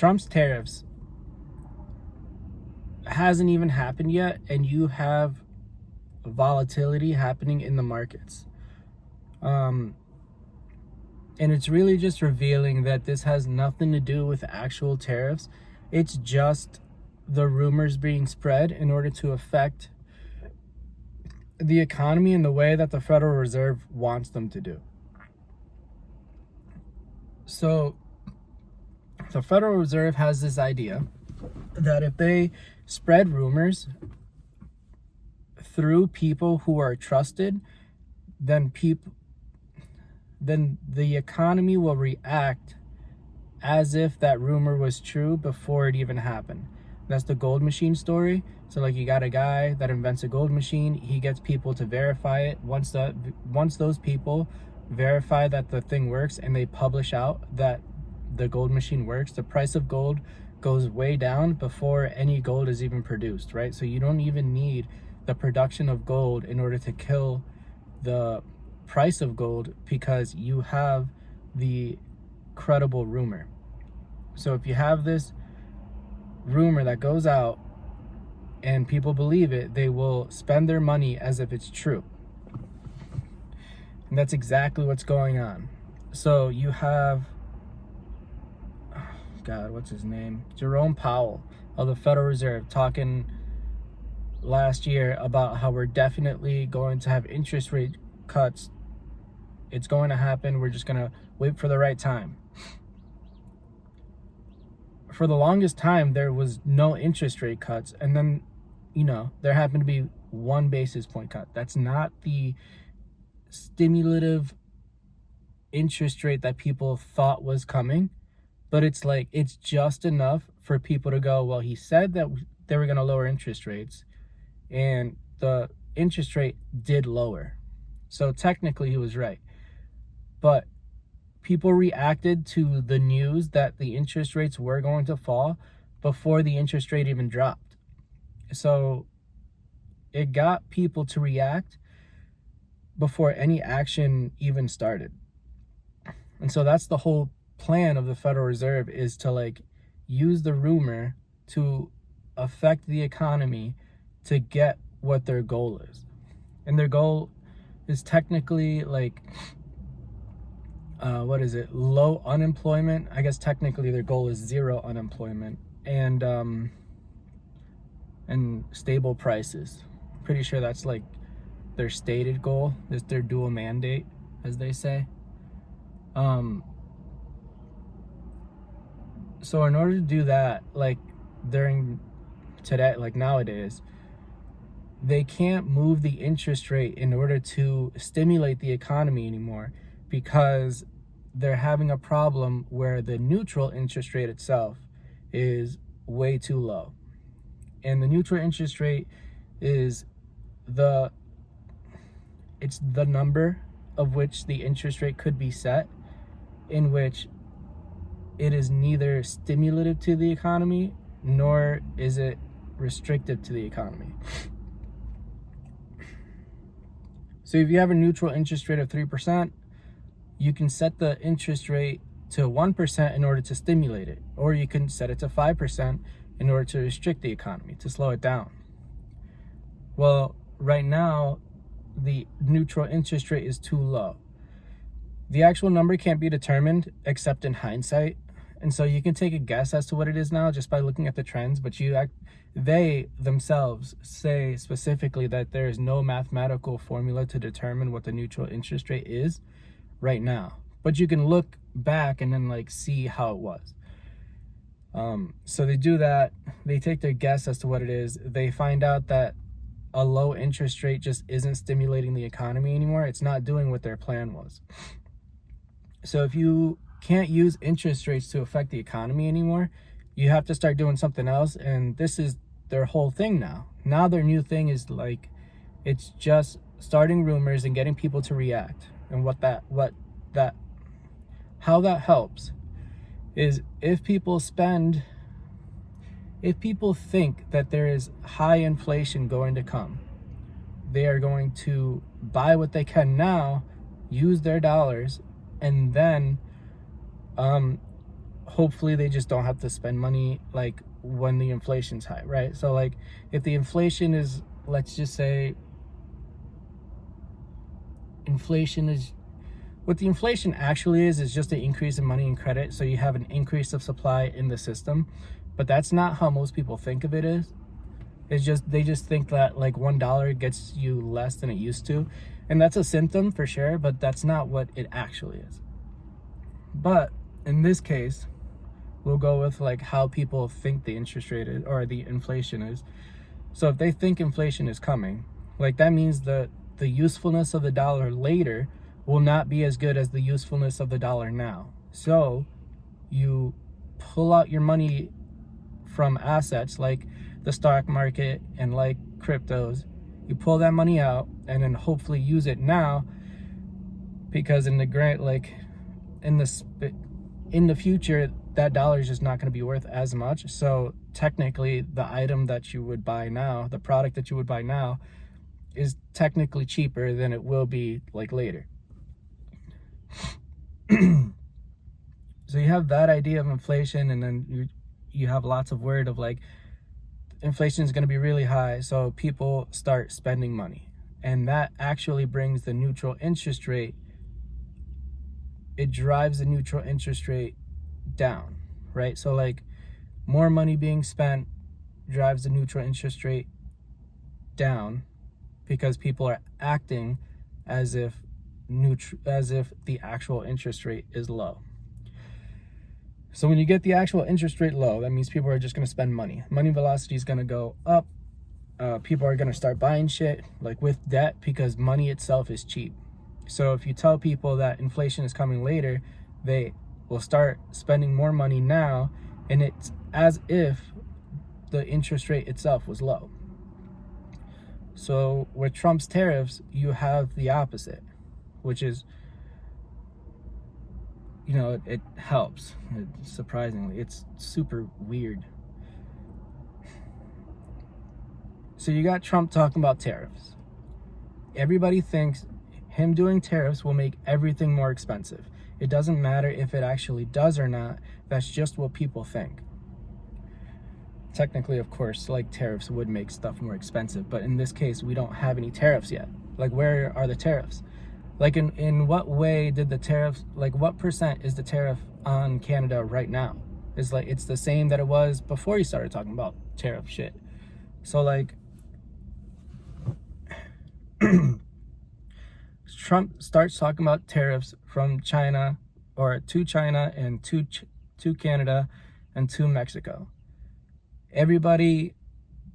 Trump's tariffs hasn't even happened yet, and you have volatility happening in the markets. And it's really just revealing that this has nothing to do with actual tariffs. It's just the rumors being spread in order to affect the economy in the way that the Federal Reserve wants them to do. So the Federal Reserve has this idea that if they spread rumors through people who are trusted, then the economy will react as if that rumor was true before it even happened. That's the gold machine story. So like, you got a guy that invents a gold machine, he gets people to verify it. Once those people verify that the thing works and they publish out that the gold machine works, the price of gold goes way down before any gold is even produced, right? So you don't even need the production of gold in order to kill the price of gold, because you have the credible rumor. So if you have this rumor that goes out and people believe it, they will spend their money as if it's true. And that's exactly what's going on. So you have, what's his name? Jerome Powell of the Federal Reserve talking last year about how we're definitely going to have interest rate cuts. It's going to happen. We're just going to wait for the right time. For the longest time, there was no interest rate cuts. And then, there happened to be 1 basis point cut. That's not the stimulative interest rate that people thought was coming. But it's just enough for people to go, well, he said that they were going to lower interest rates, and the interest rate did lower. So technically he was right. But people reacted to the news that the interest rates were going to fall before the interest rate even dropped. So it got people to react before any action even started. And so that's the whole plan of the Federal Reserve, is to use the rumor to affect the economy to get what their goal is. And their goal is technically low unemployment. I guess technically their goal is 0 unemployment and stable prices. Pretty sure that's their stated goal. It's their dual mandate, as they say. So in order to do that, during today, nowadays, they can't move the interest rate in order to stimulate the economy anymore, because they're having a problem where the neutral interest rate itself is way too low. And the neutral interest rate is the number of which the interest rate could be set, in which it is neither stimulative to the economy nor is it restrictive to the economy. So if you have a neutral interest rate of 3%, you can set the interest rate to 1% in order to stimulate it, or you can set it to 5% in order to restrict the economy, to slow it down. Well, right now, the neutral interest rate is too low. The actual number can't be determined except in hindsight. And so you can take a guess as to what it is now just by looking at the trends, but they themselves say specifically that there is no mathematical formula to determine what the neutral interest rate is right now. But you can look back and then see how it was. So they do that. They take their guess as to what it is. They find out that a low interest rate just isn't stimulating the economy anymore. It's not doing what their plan was. So if you can't use interest rates to affect the economy anymore, you have to start doing something else. And this is their whole thing now. Now their new thing is it's just starting rumors and getting people to react. And how that helps is if people think that there is high inflation going to come, they are going to buy what they can now, use their dollars, and then hopefully they just don't have to spend money like when the inflation's high, right? So like if the inflation is, let's just say inflation is, what the inflation actually is just an increase in money and credit. So you have an increase of supply in the system, but that's not how most people think of it is. It's just, they just think that like $1 gets you less than it used to. And that's a symptom for sure, but that's not what it actually is. But in this case, we'll go with like how people think the interest rate is, or the inflation is. So if they think inflation is coming, like that means that the usefulness of the dollar later will not be as good as the usefulness of the dollar now. So you pull out your money from assets like the stock market and like cryptos. You pull that money out and then hopefully use it now, because in the grant, like in the future, that dollar is just not going to be worth as much. So technically the item that you would buy now, the product that you would buy now, is technically cheaper than it will be like later. So you have that idea of inflation, and then you have lots of word of like inflation is going to be really high, so people start spending money, and that actually brings the neutral interest rate, it drives the neutral interest rate down, right? So like more money being spent drives the neutral interest rate down, because people are acting as if the actual interest rate is low. So when you get the actual interest rate low, that means people are just going to spend money. Money velocity is going to go up. People are going to start buying shit like with debt, because money itself is cheap. So if you tell people that inflation is coming later, they will start spending more money now, and it's as if the interest rate itself was low. So with Trump's tariffs, you have the opposite, which is, you know, it helps. Surprisingly, it's super weird. So you got Trump talking about tariffs. Everybody thinks him doing tariffs will make everything more expensive. It doesn't matter if it actually does or not. That's just what people think. Technically, of course, like tariffs would make stuff more expensive, but in this case, we don't have any tariffs yet. Like, where are the tariffs? Like, in what way did the tariffs, like what percent is the tariff on Canada right now? It's like, it's the same that it was before you started talking about tariff shit. So like, Trump starts talking about tariffs from China, or to China, and to Canada and to Mexico. Everybody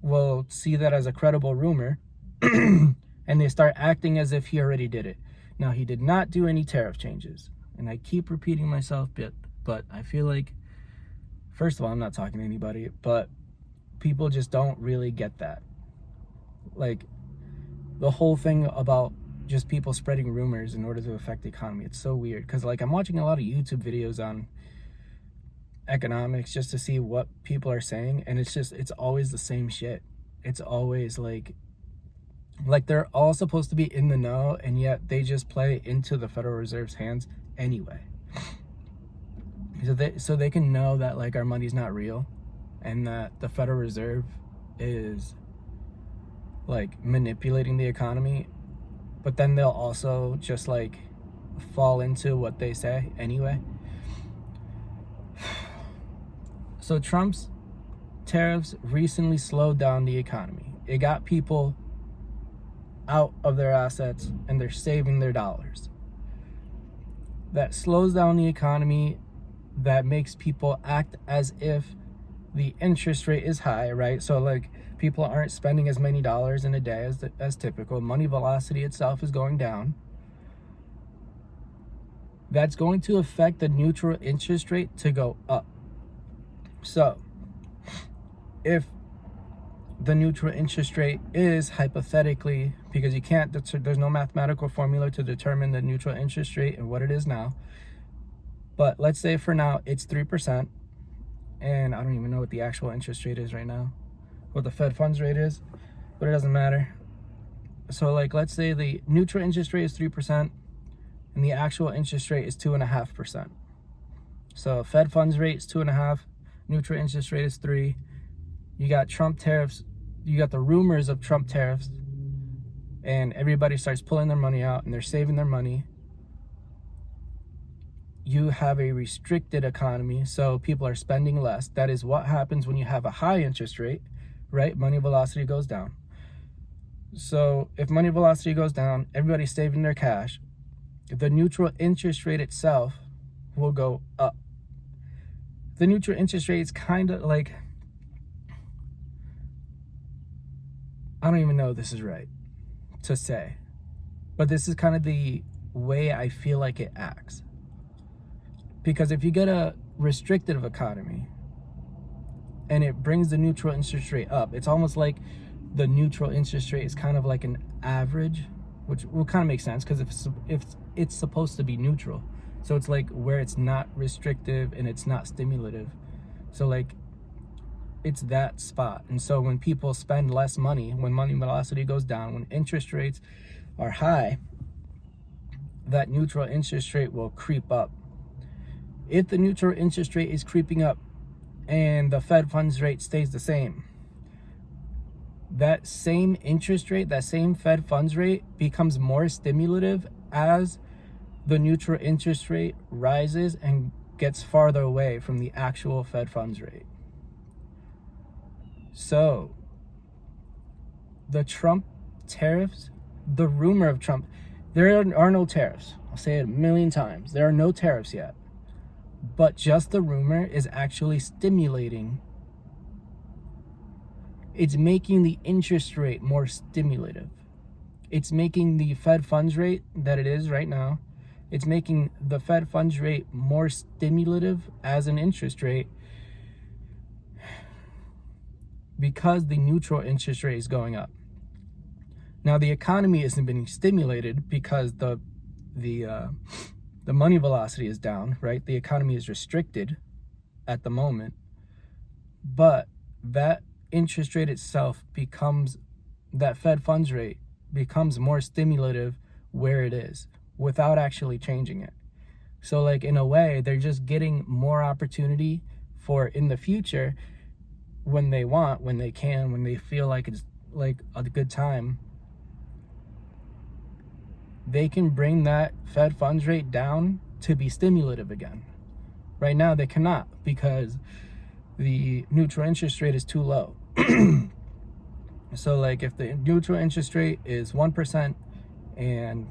will see that as a credible rumor and they start acting as if he already did it. Now, he did not do any tariff changes, and I keep repeating myself, but I feel like, first of all, I'm not talking to anybody, but people just don't really get that. Like, the whole thing about just people spreading rumors in order to affect the economy, it's so weird, because like I'm watching a lot of YouTube videos on economics just to see what people are saying, and it's always the same shit. It's always like they're all supposed to be in the know, and yet they just play into the Federal Reserve's hands anyway, so they can know that like our money's not real, and that the Federal Reserve is like manipulating the economy, but then they'll also just like fall into what they say anyway. So Trump's tariffs recently slowed down the economy. It got people out of their assets, and they're saving their dollars. That slows down the economy. That makes people act as if the interest rate is high, right? So like people aren't spending as many dollars in a day as typical. Money velocity itself is going down. That's going to affect the neutral interest rate to go up. So if the neutral interest rate is hypothetically, because you can't, there's no mathematical formula to determine the neutral interest rate and what it is now, but let's say for now it's 3%, and I don't even know what the actual interest rate is right now, what the Fed funds rate is, but it doesn't matter. So like, let's say the neutral interest rate is 3% and the actual interest rate is 2.5%. So Fed funds rate is 2.5, neutral interest rate is 3. You got Trump tariffs, you got the rumors of Trump tariffs, and everybody starts pulling their money out and they're saving their money. You have a restricted economy, so people are spending less. That is what happens when you have a high interest rate, right? Money velocity goes down. So if money velocity goes down, everybody's saving their cash. The neutral interest rate itself will go up. The neutral interest rate is kind of like, I don't even know if this is right to say, but this is kind of the way I feel like it acts. Because if you get a restrictive economy and it brings the neutral interest rate up, it's almost like the neutral interest rate is kind of like an average, which will kind of make sense because if it's supposed to be neutral. So it's like where it's not restrictive and it's not stimulative. So like it's that spot. And so when people spend less money, when money velocity goes down, when interest rates are high, that neutral interest rate will creep up. If the neutral interest rate is creeping up and the Fed funds rate stays the same, that same interest rate, that same Fed funds rate becomes more stimulative as the neutral interest rate rises and gets farther away from the actual Fed funds rate. So the Trump tariffs, the rumor of Trump, there are no tariffs. I'll say it a million times. There are no tariffs yet. But just the rumor is actually stimulating. It's making the interest rate more stimulative. It's making the Fed funds rate that it is right now, it's making the Fed funds rate more stimulative as an interest rate because the neutral interest rate is going up. Now the economy isn't being stimulated because the money velocity is down, right? The economy is restricted at the moment, but that interest rate itself becomes, that Fed funds rate becomes more stimulative where it is without actually changing it. So like in a way, they're just getting more opportunity for in the future when they want, when they can, when they feel like it's like a good time, they can bring that Fed funds rate down to be stimulative again. Right now they cannot because the neutral interest rate is too low. So like if the neutral interest rate is 1% and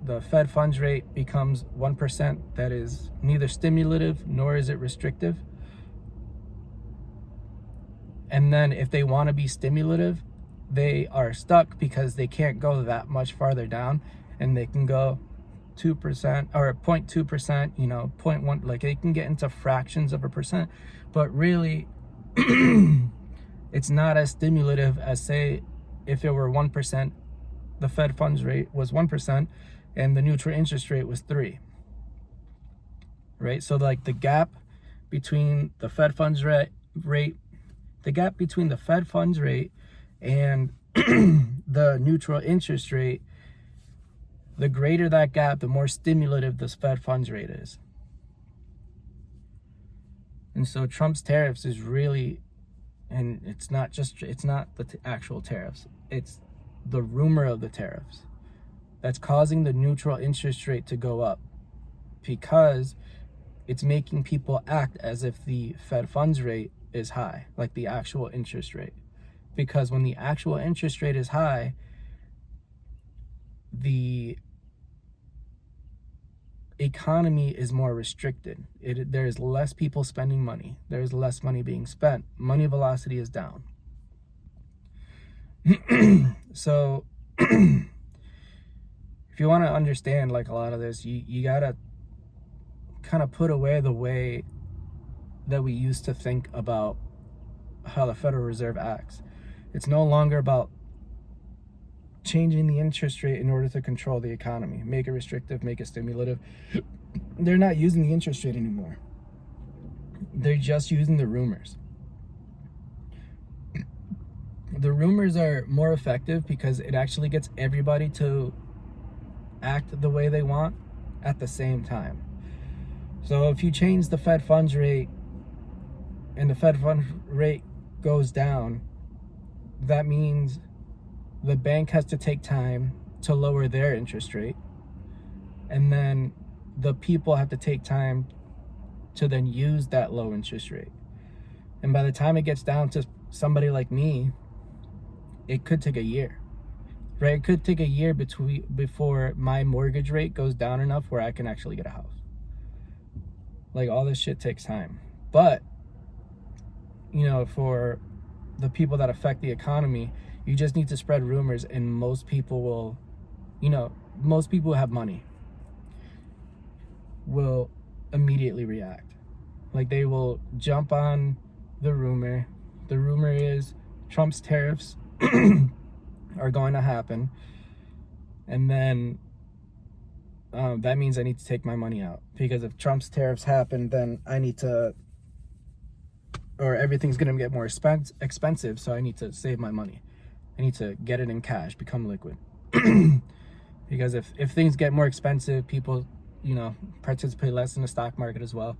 the Fed funds rate becomes 1%, that is neither stimulative nor is it restrictive. And then if they want to be stimulative, they are stuck because they can't go that much farther down, and they can go 2% or 0.2%, 0.1, like they can get into fractions of a percent, but really it's not as stimulative as, say, if it were 1%, the Fed funds rate was 1% and the neutral interest rate was 3%, right? So like the gap between the Fed funds rate, the gap between the Fed funds rate and the neutral interest rate, the greater that gap, the more stimulative this Fed funds rate is. And so Trump's tariffs is really, and it's not the actual tariffs, it's the rumor of the tariffs that's causing the neutral interest rate to go up, because it's making people act as if the Fed funds rate is high, like the actual interest rate. Because when the actual interest rate is high, the economy is more restricted. There's less people spending money. There's less money being spent. Money velocity is down. So if you want to understand like a lot of this, you gotta kind of put away the way that we used to think about how the Federal Reserve acts. It's no longer about changing the interest rate in order to control the economy, make it restrictive, make it stimulative. They're not using the interest rate anymore. They're just using the rumors. The rumors are more effective because it actually gets everybody to act the way they want at the same time. So if you change the Fed funds rate and the Fed funds rate goes down, that means the bank has to take time to lower their interest rate, and then the people have to take time to then use that low interest rate. And by the time it gets down to somebody like me, it could take a year, right? It could take a year before my mortgage rate goes down enough where I can actually get a house. Like, all this shit takes time. But, for the people that affect the economy, you just need to spread rumors, and most people will, most people who have money will immediately react. Like, they will jump on the rumor. The rumor is Trump's tariffs are going to happen, and then that means I need to take my money out, because if Trump's tariffs happen, then I need to, or everything's going to get more expensive, so I need to save my money. I need to get it in cash, become liquid. Because if things get more expensive, people, participate less in the stock market as well.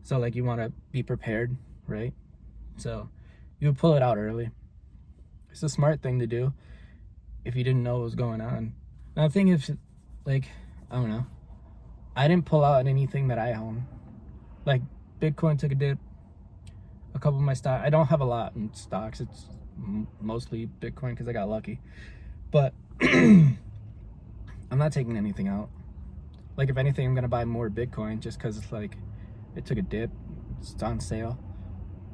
So, like, you want to be prepared, right? So you would pull it out early. It's a smart thing to do if you didn't know what was going on. Now, the thing is, like, I don't know, I didn't pull out anything that I own. Like, Bitcoin took a dip. A couple of my stock, I don't have a lot in stocks. It's mostly Bitcoin because I got lucky. But I'm not taking anything out. Like, if anything, I'm gonna buy more Bitcoin just because it's like, it took a dip, it's on sale.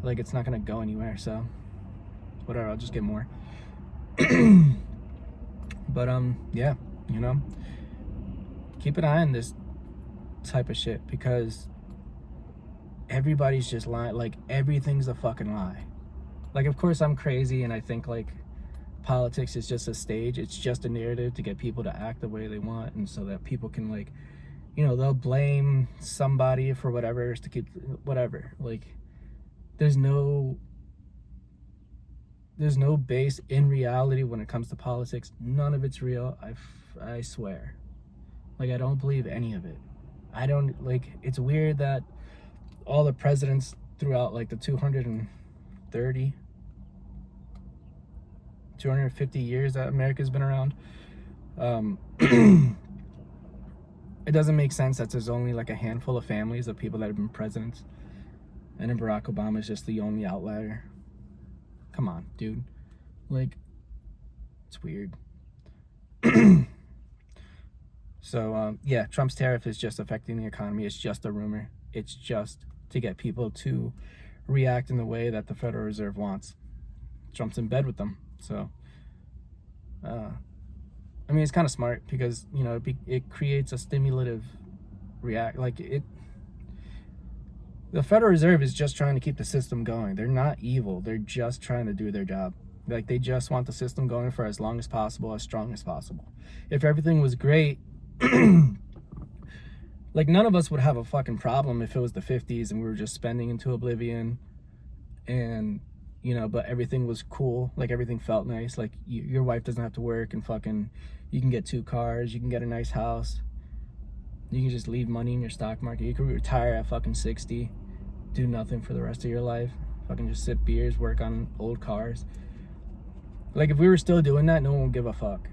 Like, it's not gonna go anywhere, so whatever, I'll just get more. But yeah, keep an eye on this type of shit, because everybody's just lying. Like, everything's a fucking lie. Like, of course I'm crazy and I think, like, politics is just a stage. It's just a narrative to get people to act the way they want, and so that people can, like, they'll blame somebody for whatever to keep whatever. Like, there's no base in reality when it comes to politics. None of it's real. I swear. Like, I don't believe any of it. I don't, like, it's weird that all the presidents throughout, like, the 250 years that America's been around, it doesn't make sense that there's only, like, a handful of families of people that have been presidents, and then Barack Obama is just the only outlier. Come on, dude. Like, it's weird. So, yeah, Trump's tariff is just affecting the economy. It's just a rumor. It's just to get people to react in the way that the Federal Reserve wants. Trump's in bed with them. So, I mean, it's kind of smart because, it creates a stimulative the Federal Reserve is just trying to keep the system going. They're not evil. They're just trying to do their job. Like, they just want the system going for as long as possible, as strong as possible. If everything was great, like, none of us would have a fucking problem if it was the 50s and we were just spending into oblivion, and, but everything was cool. Like, everything felt nice. Like, your wife doesn't have to work, and fucking, you can get 2 cars, you can get a nice house, you can just leave money in your stock market, you can retire at fucking 60, do nothing for the rest of your life, fucking just sip beers, work on old cars. Like, if we were still doing that, no one would give a fuck.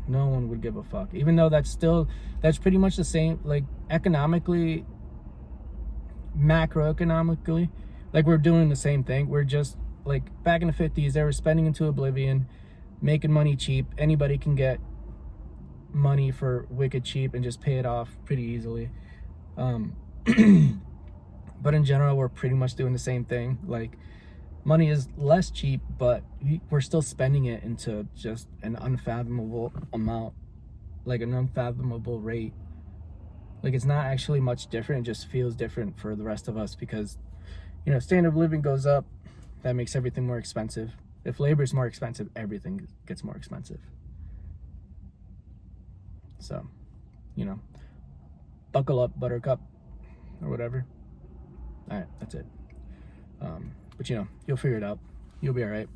No one would give a fuck. Even though that's pretty much the same, like, economically, macroeconomically, like, we're doing the same thing. We're just, like, back in the 50s, they were spending into oblivion, making money cheap. Anybody can get money for wicked cheap and just pay it off pretty easily. But in general, we're pretty much doing the same thing. Like, money is less cheap, but we're still spending it into just an unfathomable amount, like an unfathomable rate. Like, it's not actually much different. It just feels different for the rest of us because, standard of living goes up. That makes everything more expensive. If labor is more expensive, everything gets more expensive. So, buckle up, buttercup, or whatever. All right, that's it. But you'll figure it out. You'll be all right.